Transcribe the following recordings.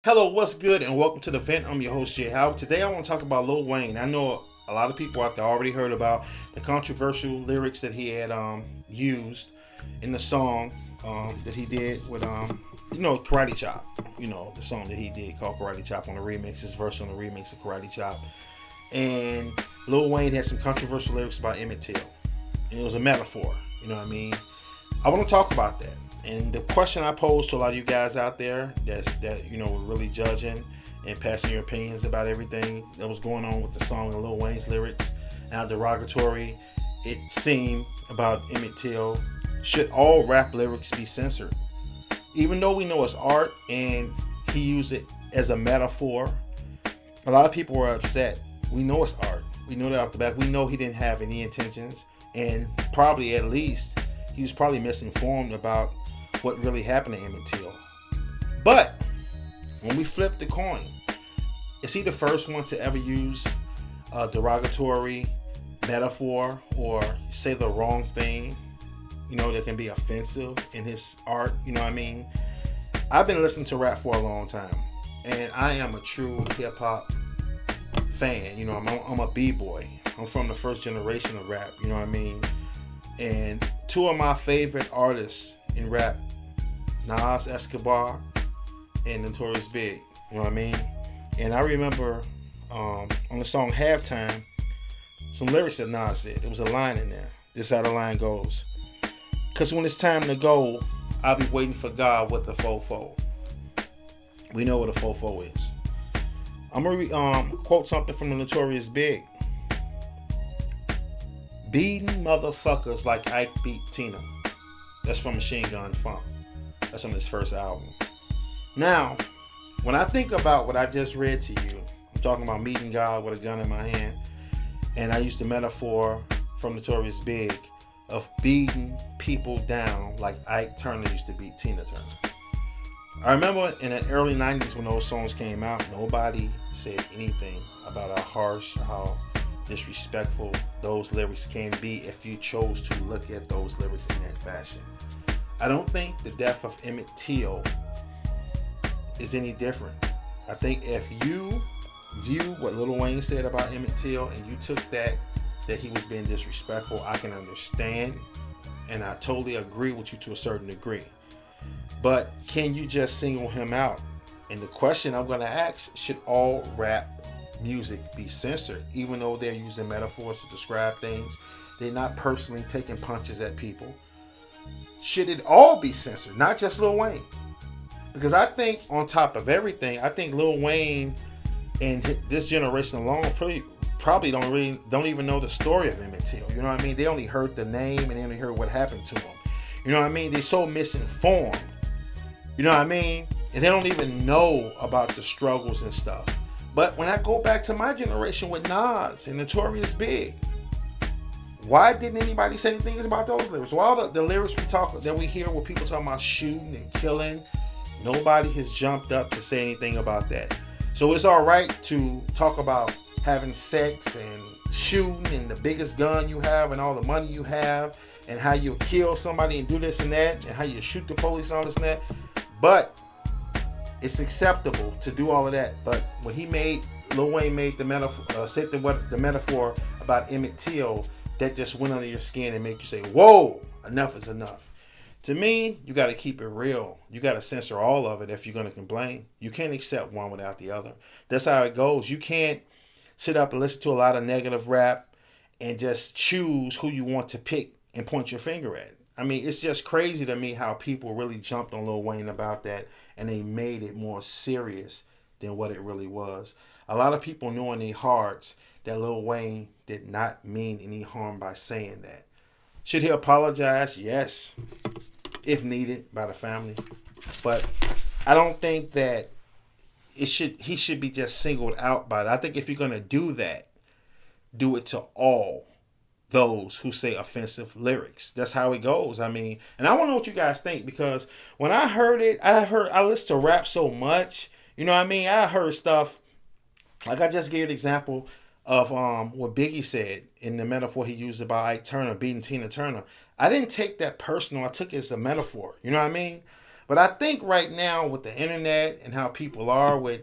Hello, what's good, and welcome to the vent. I'm your host, Jay Howard. Today, I want to talk about Lil Wayne. I know a lot of people out there already heard about the controversial lyrics that he had used in the song that he did with Karate Chop. You know, the song that he did called Karate Chop on the remix, his verse on the remix of Karate Chop. And Lil Wayne had some controversial lyrics about Emmett Till, and it was a metaphor. You know what I mean? I want to talk about that. And the question I pose to a lot of you guys out there that were really judging and passing your opinions about everything that was going on with the song and Lil Wayne's lyrics, and how derogatory it seemed about Emmett Till. Should all rap lyrics be censored? Even though we know it's art and he used it as a metaphor, a lot of people were upset. We know it's art. We know that off the back. We know he didn't have any intentions, and probably at least he was probably misinformed about what really happened to Emmett Till. But when we flip the coin, is he the first one to ever use a derogatory metaphor or say the wrong thing, that can be offensive in his art? You know what I mean? I've been listening to rap for a long time, and I am a true hip-hop fan. I'm a b-boy. I'm from the first generation of rap, you know what I mean? And two of my favorite artists in rap, Nas Escobar and Notorious Big, you know what I mean? And I remember on the song Halftime, some lyrics that Nas said. There was a line in there. This is how the line goes. Cause when it's time to go, I'll be waiting for God with the fofo. We know what a fofo is. I'm gonna quote something from the Notorious Big. Beating motherfuckers like Ike beat Tina. That's from Machine Gun Funk. That's on his first album. Now, when I think about what I just read to you, I'm talking about meeting God with a gun in my hand, and I used the metaphor from Notorious Big of beating people down like Ike Turner used to beat Tina Turner. I remember in the early 90s when those songs came out, nobody said anything about how harsh, how disrespectful those lyrics can be if you chose to look at those lyrics in that fashion. I don't think the death of Emmett Till is any different. I think if you view what Lil Wayne said about Emmett Till and you took that he was being disrespectful, I can understand, and I totally agree with you to a certain degree. But can you just single him out? And the question I'm going to ask, should all rap music be censored? Even though they're using metaphors to describe things, they're not personally taking punches at people. Should it all be censored, not just Lil Wayne? Because I think on top of everything, I think Lil Wayne and this generation alone probably don't even know the story of Emmett Till. You know what I mean? They only heard the name and they only heard what happened to him. You know what I mean? They're so misinformed. You know what I mean? And they don't even know about the struggles and stuff. But when I go back to my generation with Nas and Notorious Big, why didn't anybody say anything about those lyrics? Well, all the lyrics we hear where people talking about shooting and killing, nobody has jumped up to say anything about that. So it's all right to talk about having sex and shooting and the biggest gun you have and all the money you have and how you kill somebody and do this and that and how you shoot the police and all this and that. But it's acceptable to do all of that. But when Lil Wayne made the metaphor, said the metaphor about Emmett Till, that just went under your skin and make you say, whoa, enough is enough. To me, you got to keep it real. You got to censor all of it if you're going to complain. You can't accept one without the other. That's how it goes. You can't sit up and listen to a lot of negative rap and just choose who you want to pick and point your finger at. I mean, it's just crazy to me how people really jumped on Lil Wayne about that and they made it more serious than what it really was. A lot of people knew in their hearts that Lil Wayne did not mean any harm by saying that. Should he apologize? Yes, if needed by the family. But I don't think that he should be just singled out by that. I think if you're going to do that, do it to all those who say offensive lyrics. That's how it goes. I mean, and I want to know what you guys think, because when I heard it, I listened to rap so much. You know what I mean? I heard stuff like I just gave an example of what Biggie said in the metaphor he used about Ike Turner beating Tina Turner. I didn't take that personal. I took it as a metaphor. You know what I mean? But I think right now with the internet and how people are with,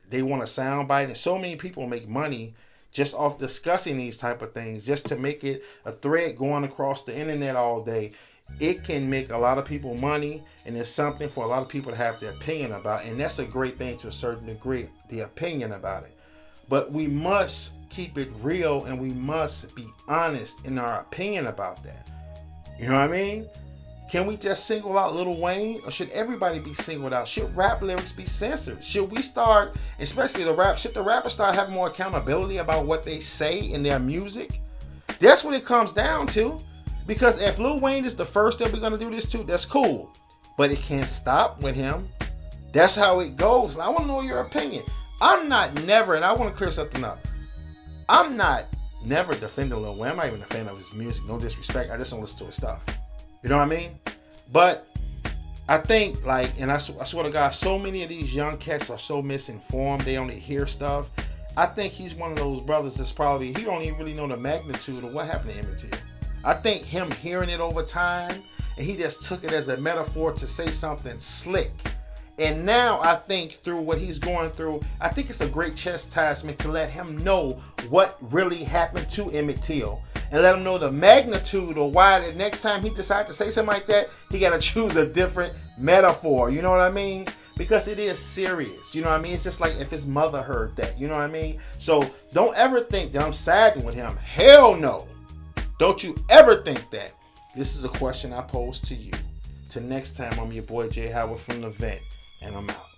they want a soundbite, and so many people make money just off discussing these type of things, just to make it a thread going across the internet all day. It can make a lot of people money, and it's something for a lot of people to have their opinion about, and that's a great thing to a certain degree, the opinion about it. But we must keep it real, and we must be honest in our opinion about that. You know what I mean? Can we just single out Lil Wayne, or should everybody be singled out? Should rap lyrics be censored? Should we start, especially should the rappers start having more accountability about what they say in their music? That's what it comes down to. Because if Lil Wayne is the first that we're going to do this to, that's cool. But it can't stop with him. That's how it goes. And I want to know your opinion. I'm not never, and I want to clear something up. I'm not never defending Lil Wayne. I'm not even a fan of his music. No disrespect. I just don't listen to his stuff. You know what I mean? But I think, like, and I swear to God, so many of these young cats are so misinformed. They only hear stuff. I think he's one of those brothers that's probably, he don't even really know the magnitude of what happened to Emmett Till. I think him hearing it over time, and he just took it as a metaphor to say something slick. And now I think through what he's going through, I think it's a great chastisement to let him know what really happened to Emmett Till. And let him know the magnitude of why the next time he decides to say something like that, he got to choose a different metaphor. You know what I mean? Because it is serious. You know what I mean? It's just like if his mother heard that. You know what I mean? So don't ever think that I'm siding with him. Hell no. Don't you ever think that. This is a question I pose to you. Till next time, I'm your boy Jay Howard from the Vent, and I'm out.